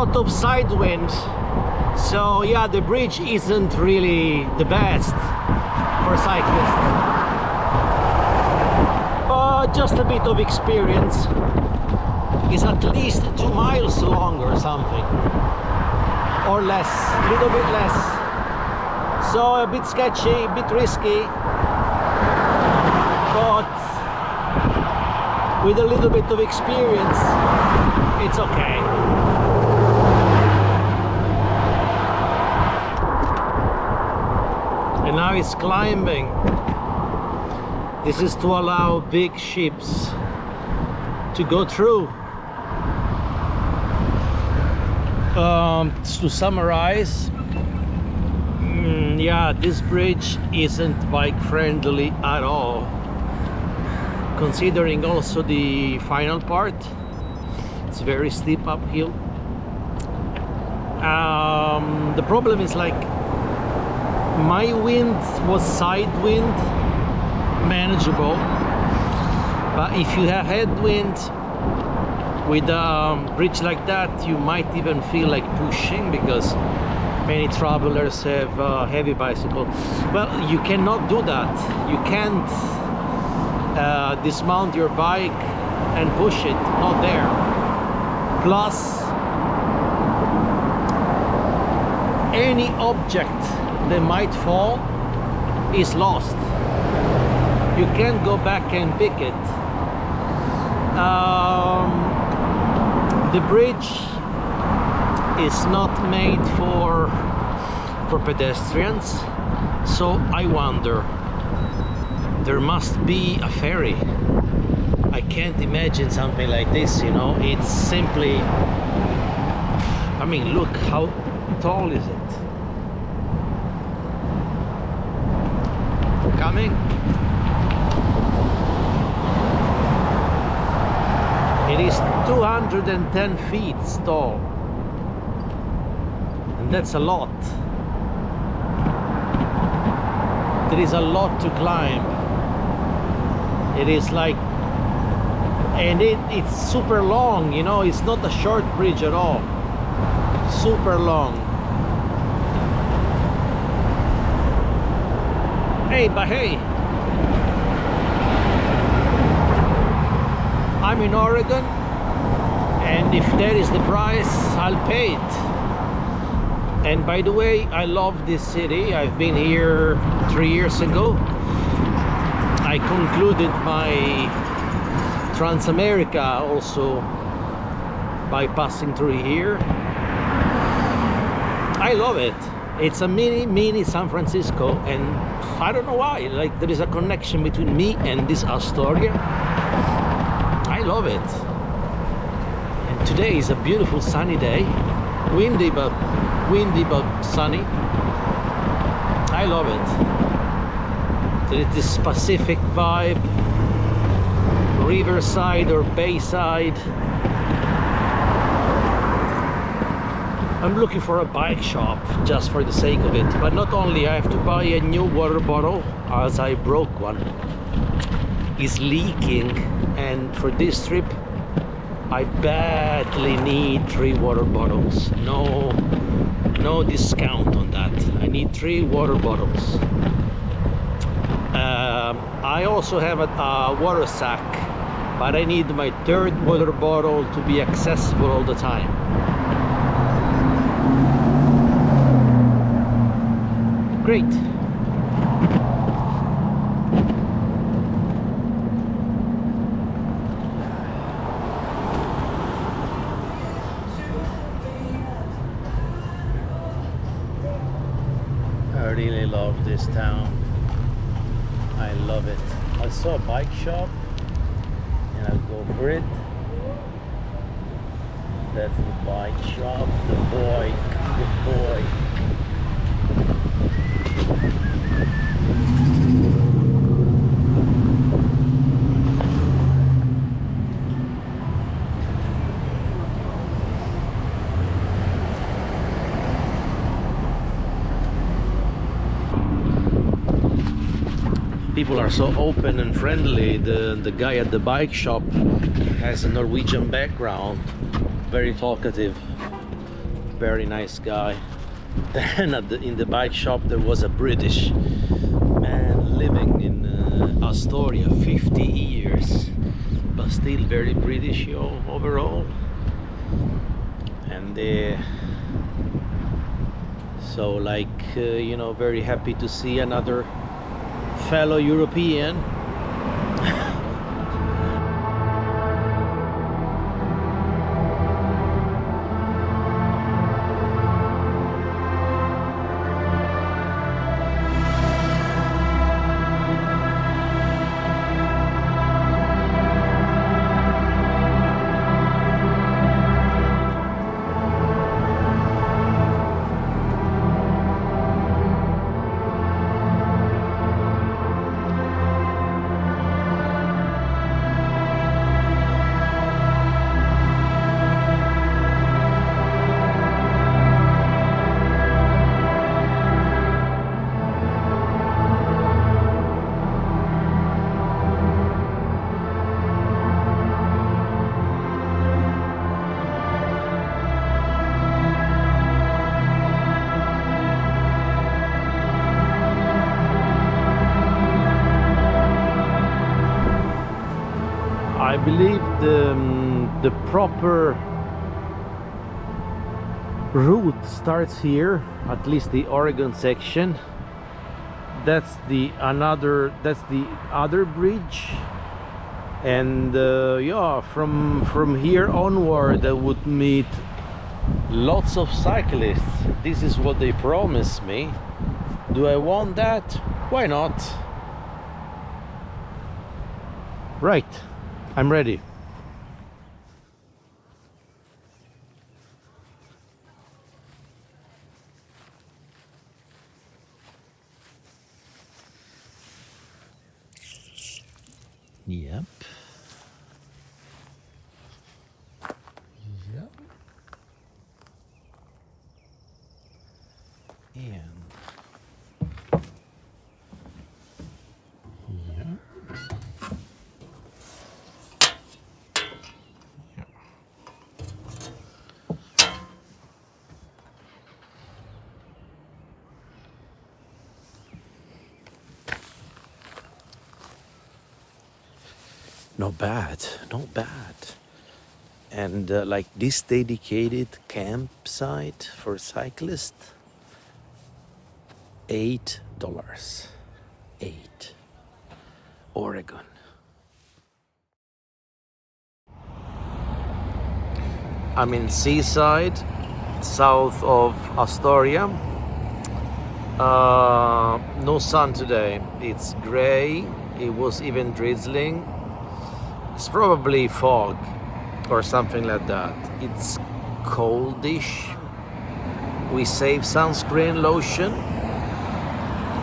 lot of side winds, so yeah, the bridge isn't really the best for cyclists, but just a bit of experience. It's at least 2 miles long or something, or less, a little bit less, so a bit sketchy, a bit risky, but with a little bit of experience it's okay. And now it's climbing. This is to allow big ships to go through. To summarize, yeah, this bridge isn't bike friendly at all, considering also the final part. It's very steep uphill. The problem is, like, my wind was side wind, manageable, but if you have headwind with a bridge like that, you might even feel like pushing, because many travelers have heavy bicycle. Well, you cannot do that. You can't dismount your bike and push it, not there. Plus, any object that might fall is lost. You can't go back and pick it. The bridge is not made for pedestrians, so I wonder, there must be a ferry. I can't imagine something like this, you know. It's simply, I mean, look, how tall is it? Coming? It is 210 feet tall, and that's a lot. There is a lot to climb. It is like, and it's super long, you know. It's not a short bridge at all. Super long. Hey, but hey, I'm in Oregon, and if that is the price, I'll pay it. And by the way, I love this city. I've been here 3 years ago. I concluded my Trans-America also by passing through here. I love it. It's a mini San Francisco, and I don't know why, like, there is a connection between me and this Astoria. I love it. And today is a beautiful sunny day. Windy but sunny. I love it. There is this Pacific vibe, riverside or bayside. I'm looking for a bike shop just for the sake of it, but not only. I have to buy a new water bottle, as I broke one. It's leaking, and for this trip I badly need 3 water bottles. No discount on that. I need 3 water bottles. I also have a water sack, but I need my 3rd water bottle to be accessible all the time. Great. I really love this town. I love it. I saw a bike shop and I'll go for it. That's the bike shop. The boy. People are so open and friendly. The guy at the bike shop has a Norwegian background, very talkative. very nice guy. Then in the bike shop there was a British man living in Astoria 50 years, but still very British, overall. And so like very happy to see another fellow European. I believe the proper route starts here, at least the Oregon section. That's the other bridge, and yeah, from here onward I would meet lots of cyclists. This is what they promised me. Do I want that? Why not? Right, I'm ready. Yep. Yep. And yeah. Not bad, not bad. And like this dedicated campsite for cyclists, $8. 8. Oregon. I'm in Seaside, south of Astoria. No sun today. It's gray. It was even drizzling. It's probably fog or something like that. It's coldish. We save sunscreen lotion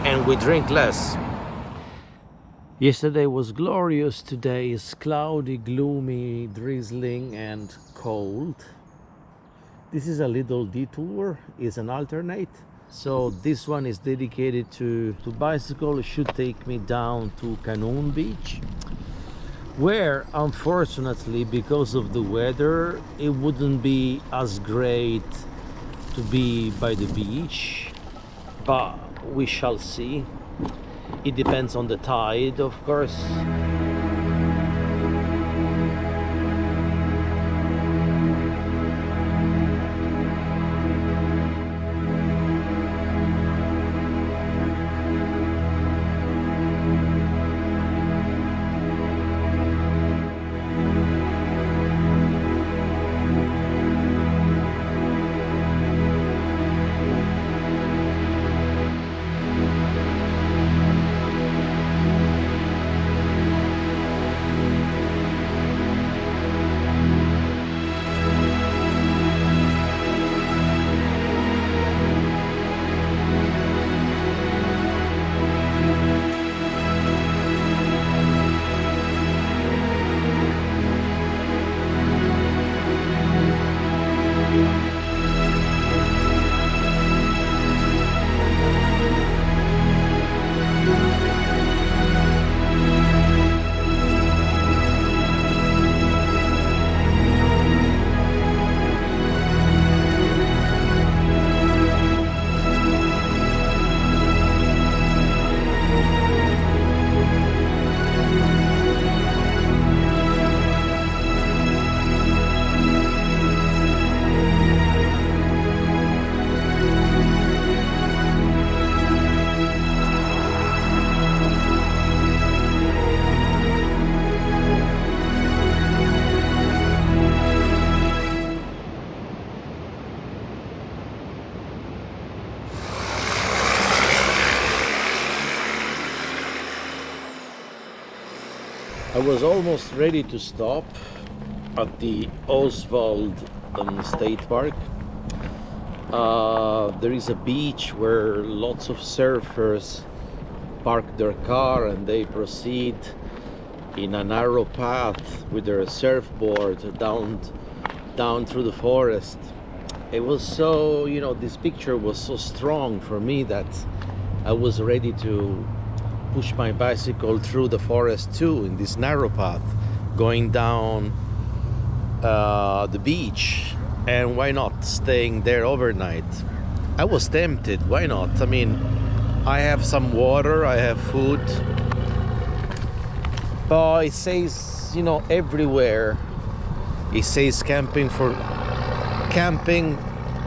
and we drink less. Yesterday was glorious. Today is cloudy, gloomy, drizzling and cold. This is a little detour. It's an alternate. So this one is dedicated to bicycle. It should take me down to Canoe Beach, where unfortunately because of the weather it wouldn't be as great to be by the beach, but we shall see. It depends on the tide, of course. I was almost ready to stop at the Oswald State Park. There is a beach where lots of surfers park their car and they proceed in a narrow path with their surfboard down through the forest. It was so, you know, this picture was so strong for me that I was ready to push my bicycle through the forest too, in this narrow path going down the beach. And why not staying there overnight? I was tempted, why not? I mean, I have some water, I have food, but it says, you know, everywhere it says camping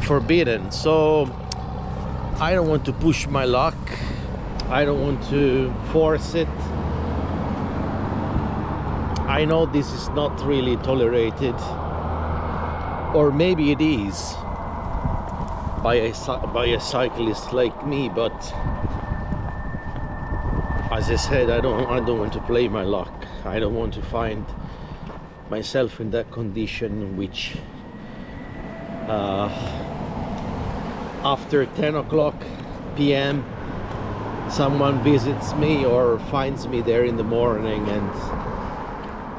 forbidden. So I don't want to push my luck, I don't want to force it. I know this is not really tolerated, or maybe it is by a cyclist like me, but as I said, I don't want to play my luck. I don't want to find myself in that condition in which after 10 o'clock p.m. someone visits me or finds me there in the morning, and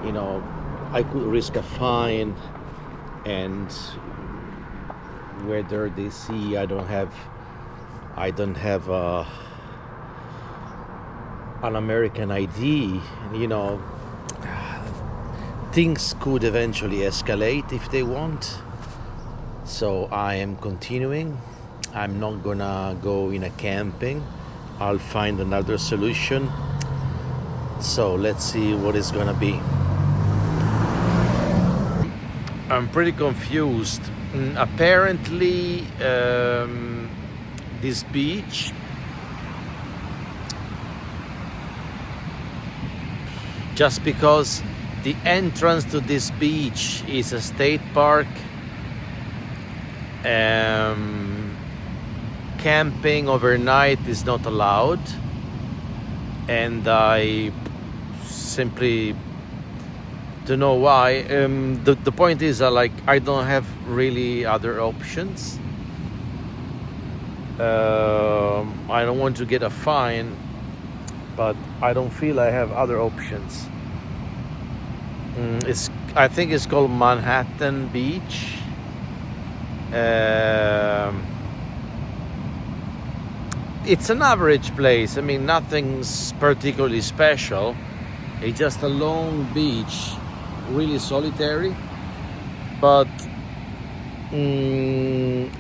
you know, I could risk a fine, and whether they see I don't have an American ID, you know, things could eventually escalate if they want. So I am continuing. I'm not gonna go in a camping. I'll find another solution. So let's see what it's gonna be. I'm pretty confused. Apparently this beach just because the entrance to this beach is a state park, camping overnight is not allowed, and I simply don't know why. The point is like I don't have really other options. I don't want to get a fine, but I don't feel I have other options. I think it's called Manhattan Beach. It's an average place. I mean, nothing's particularly special. It's just a long beach, really solitary. But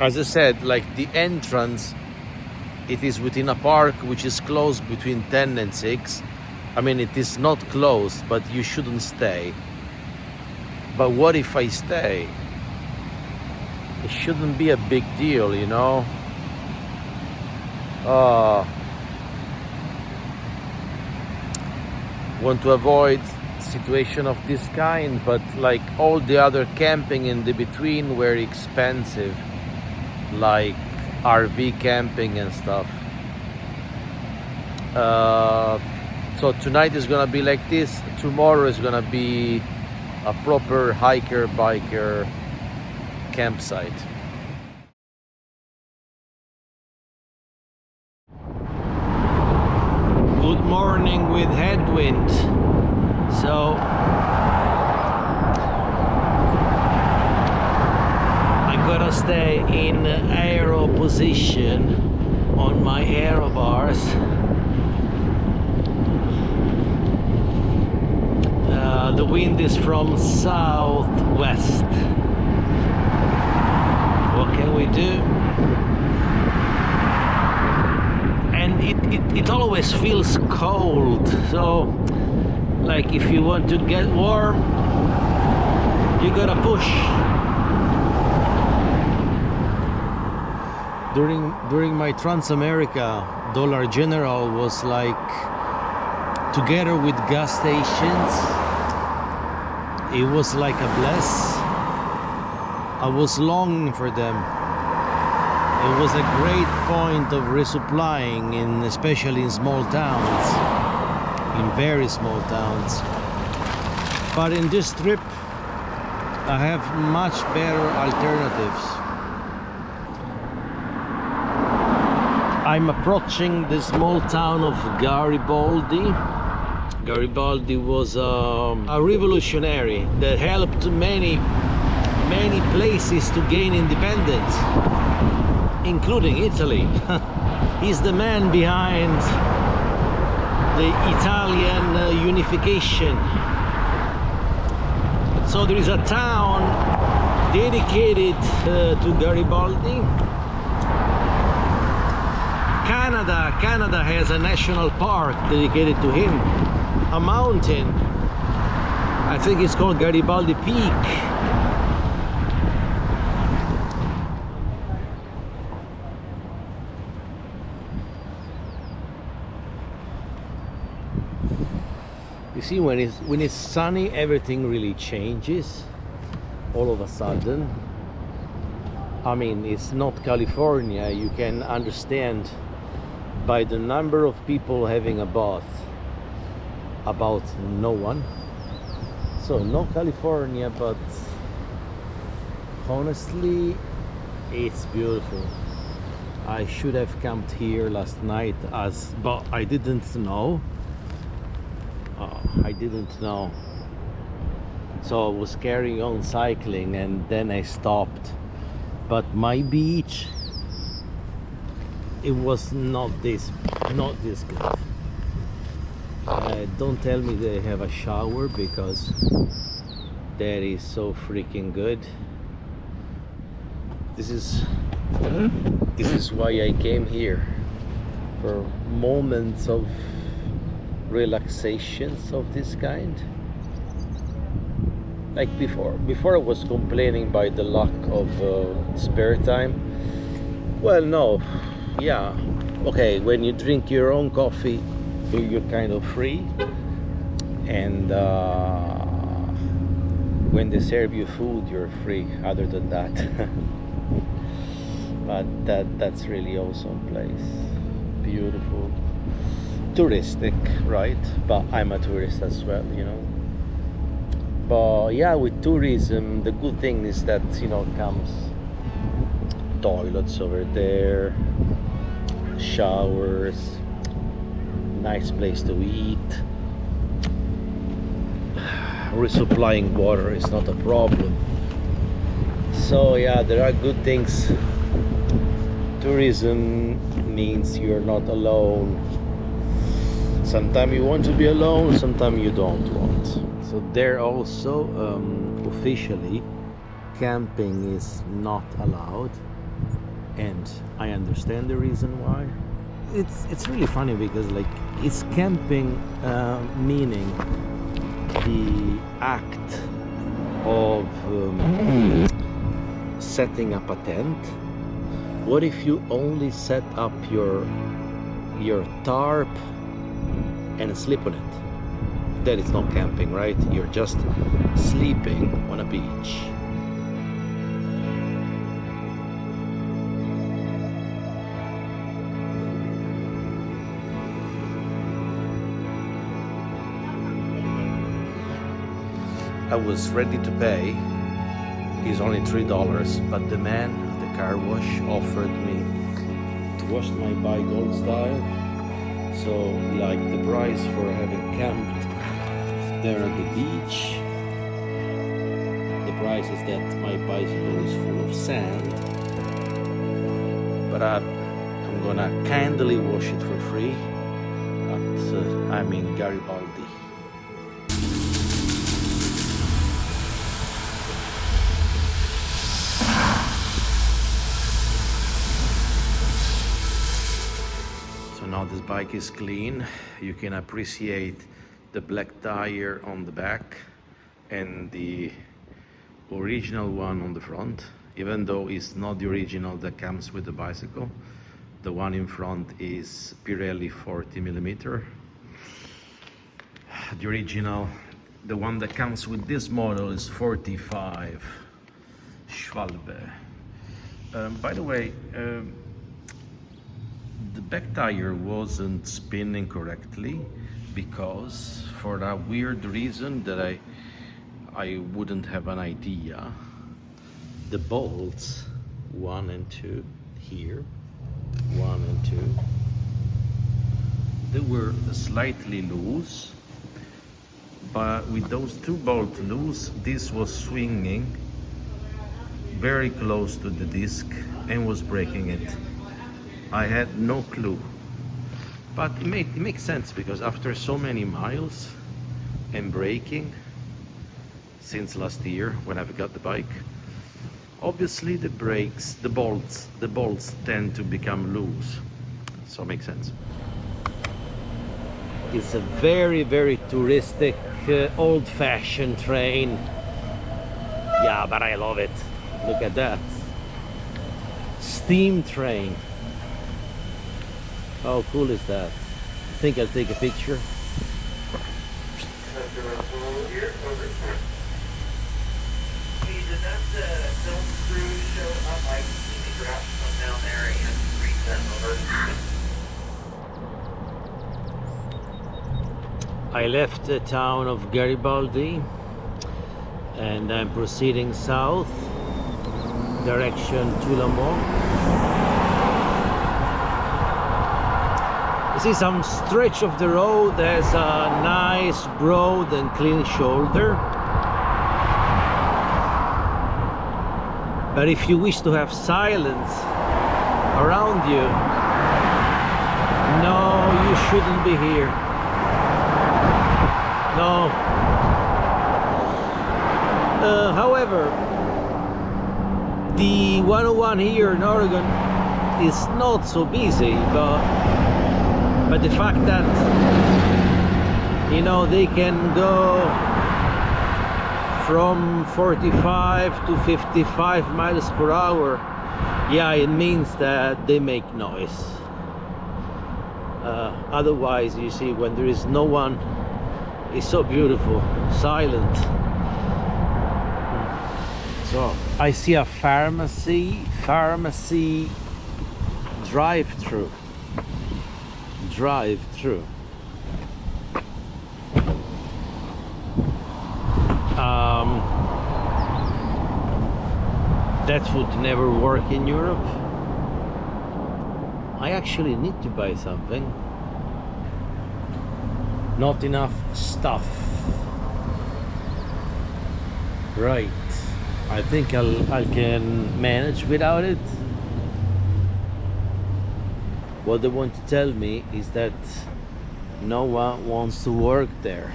as I said, like the entrance, it is within a park which is closed between 10 and 6. I mean, it is not closed, but you shouldn't stay. But what if I stay? It shouldn't be a big deal, you know? Want to avoid situation of this kind, but like all the other camping in the between were expensive, like RV camping and stuff. So tonight is gonna be like this. Tomorrow is gonna be a proper hiker biker campsite. Good morning with headwind. So I'm gonna stay in aero position on my aero bars. The wind is from southwest. What can we do? And it always feels cold, so like if you want to get warm, you gotta push. During my Trans-America, Dollar General was like, together with gas stations, it was like a bless. I was longing for them. It was a great point of resupplying, especially in small towns, in very small towns. But in this trip, I have much better alternatives. I'm approaching the small town of Garibaldi. Garibaldi was a revolutionary that helped many places to gain independence, including Italy. He's the man behind the Italian unification. So there is a town dedicated to Garibaldi. Canada has a national park dedicated to him. A mountain, I think it's called Garibaldi Peak. You see, when it's sunny, everything really changes all of a sudden. I mean, it's not California. You can understand by the number of people having a bath about no one. So no California, but honestly, it's beautiful. I should have camped here last night, but I didn't know. I didn't know. So I was carrying on cycling and then I stopped. But my beach, it was not this good. Don't tell me they have a shower, because that is so freaking good. This is why I came here, for moments of relaxations of this kind. Like before I was complaining by the lack of spare time. Well, no, yeah, okay, when you drink your own coffee, you're kind of free, and when they serve you food, you're free. Other than that, but that's really awesome place, beautiful, touristic, right? But I'm a tourist as well, you know. But yeah, with tourism, the good thing is that, you know, comes toilets over there, showers, nice place to eat. Resupplying water is not a problem. So yeah, there are good things. Tourism means you're not alone. Sometimes you want to be alone, sometimes you don't want. So there also, officially, camping is not allowed, and I understand the reason why. It's really funny, because like, it's camping, meaning the act of setting up a tent. What if you only set up your tarp and sleep on it? That is not camping, right? You're just sleeping on a beach. I was ready to pay. It's only $3, but the man at the car wash offered me to wash my bike old style. So, like, the price for having camped there at the beach, the price is that my bicycle is full of sand, but I'm gonna kindly wash it for free I'm in Garibaldi. So now this bike is clean. You can appreciate the black tire on the back and the original one on the front, even though it's not the original that comes with the bicycle. The one in front is Pirelli 40mm. The original, the one that comes with this model, is 45 Schwalbe. By the way, the back tire wasn't spinning correctly, because for a weird reason that I I wouldn't have an idea. The bolts, 1 and 2 here, 1 and 2, they were slightly loose, but with those 2 bolts loose, this was swinging very close to the disc and was breaking it. I had no clue, but it makes sense, because after so many miles and braking since last year when I've got the bike, obviously the brakes, the bolts tend to become loose, so it makes sense. It's a very, very touristic, old-fashioned train. Yeah, but I love it. Look at that. Steam train. How cool is that? I think I'll take a picture. I left the town of Garibaldi and I'm proceeding south, direction Tulamo. You see some stretch of the road has a nice, broad and clean shoulder. But if you wish to have silence around you, no, you shouldn't be here. No. However, the 101 here in Oregon is not so busy, but the fact that, you know, they can go from 45 to 55 miles per hour, yeah, it means that they make noise. Otherwise, you see, when there is no one, it's so beautiful, silent. So I see a pharmacy drive-through. That would never work in Europe. I actually need to buy something. Not enough stuff. Right. I think I can manage without it. What they want to tell me is that no one wants to work there.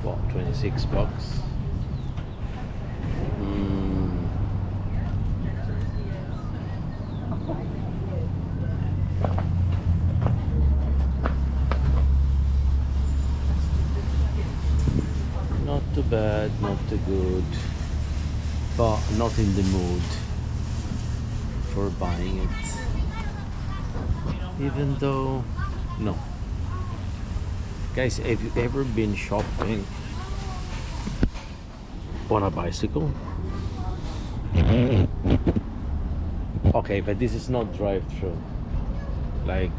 Well, $26. Not too bad, not too good, but not in the mood for buying it. Even though, no. Guys, have you ever been shopping on a bicycle? Okay, but this is not drive-through. Like,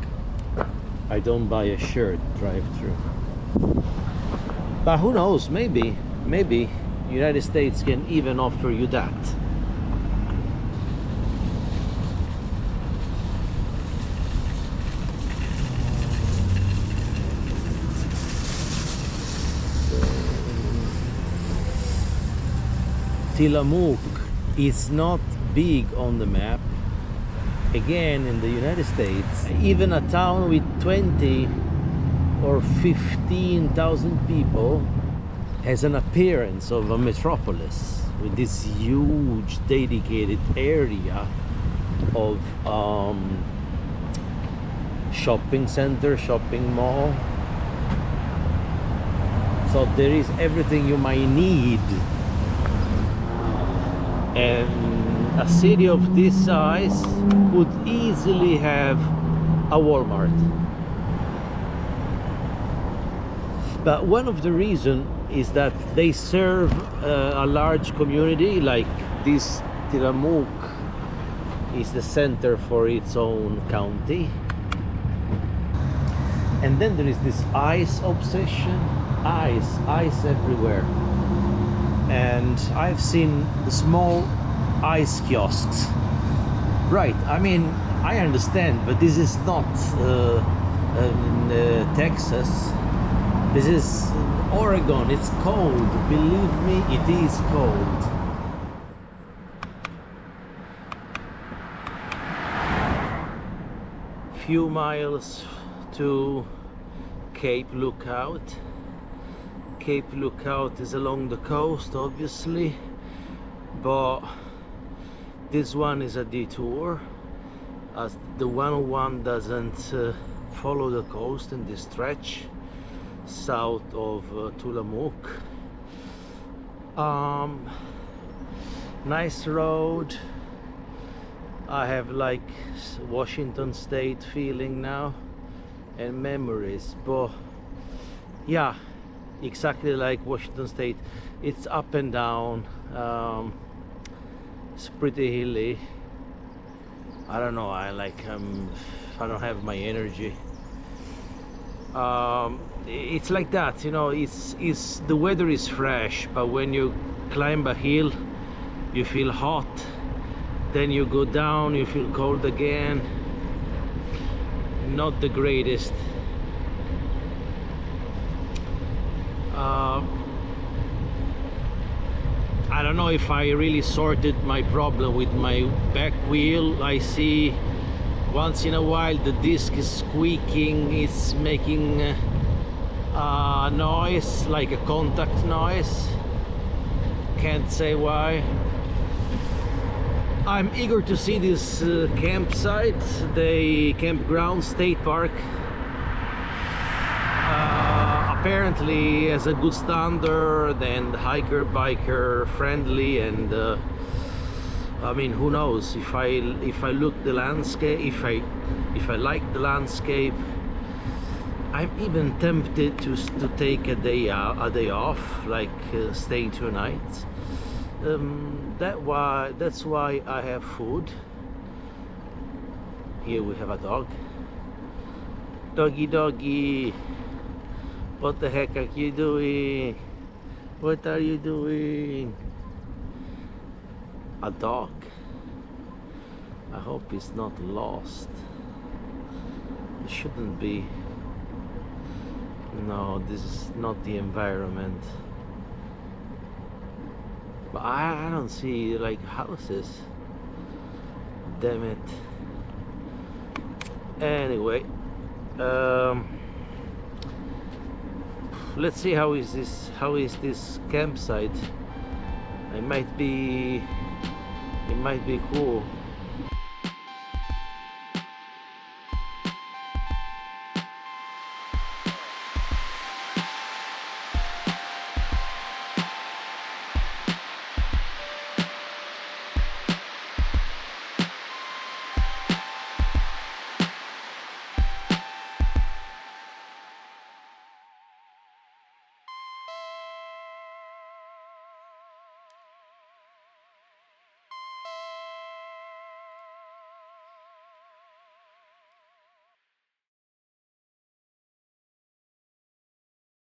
I don't buy a shirt drive-through. But who knows, maybe United States can even offer you that. Tillamook is not big on the map. Again, in the United States, even a town with 20 or 15,000 people has an appearance of a metropolis with this huge dedicated area of shopping center, shopping mall. So there is everything you might need, and a city of this size could easily have a Walmart. But one of the reasons is that they serve a large community, like this Tillamook is the center for its own county. And then there is this ice obsession, ice everywhere. And I've seen the small ice kiosks. Right, I mean, I understand, but this is not Texas. This is Oregon. It's cold. Believe me, it is cold. Few miles to Cape Lookout. Cape Lookout is along the coast, obviously, but this one is a detour, as the 101 doesn't follow the coast in this stretch south of Tulamuk. Nice road. I have like Washington State feeling now and memories, but yeah, exactly like Washington State. It's up and down. It's pretty hilly. I don't know, I don't have my energy. It's like that, you know. It's the weather is fresh, but when you climb a hill you feel hot, then you go down, you feel cold again. Not the greatest. I don't know if I really sorted my problem with my back wheel. I see once in a while the disc is squeaking, it's making a noise, like a contact noise. Can't say why. I'm eager to see this campsite, the campground state park. Apparently has a good standard and hiker biker friendly, and I mean, who knows, if I look the landscape, if I like the landscape, I'm even tempted to take a day off, like staying 2 nights. That's why I have food. Here we have a dog. Doggy. What the heck are you doing? What are you doing? A dog. I hope it's not lost. It shouldn't be. No, this is not the environment. But I don't see like houses. Damn it. Anyway, let's see how is this campsite. It might be cool.